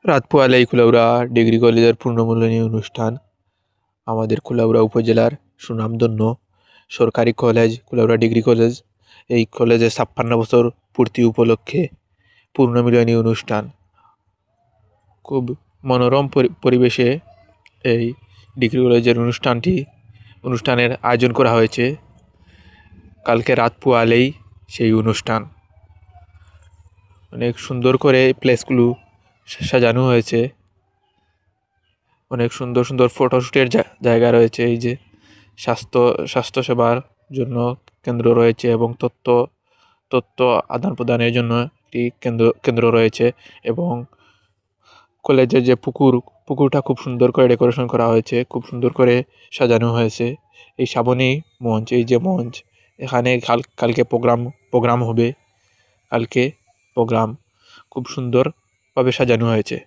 রাত পোহালেই কুলাউড়া ডিগ্রি কলেজের পূর্ণমূল্যায়নী অনুষ্ঠান। আমাদের কুলাউড়া উপজেলার সুনামধন্য সরকারি কলেজ কুলাউড়া ডিগ্রি কলেজ, এই কলেজে ৫৬ বছর পূর্তি উপলক্ষে পূর্ণমিলনী অনুষ্ঠান খুব মনোরম পরিবেশে এই ডিগ্রি কলেজের অনুষ্ঠানের আয়োজন করা হয়েছে। কালকে রাত পোহালেই সেই অনুষ্ঠান। অনেক সুন্দর করে প্লেসগুলো সাজানো হয়েছে। অনেক সুন্দর সুন্দর ফটোশ্যুটের জায়গা রয়েছে। এই যে স্বাস্থ্যসেবার জন্য কেন্দ্র রয়েছে এবং তথ্য আদান প্রদানের জন্য একটি কেন্দ্র রয়েছে এবং কলেজের যে পুকুরটা খুব সুন্দর করে ডেকোরেশন করা হয়েছে, খুব সুন্দর করে সাজানো হয়েছে। এই শ্রাবণী মঞ্চ, এই যে মঞ্চ, এখানে কালকে প্রোগ্রাম হবে। কালকে প্রোগ্রাম খুব সুন্দরভাবে সাজানো হয়েছে।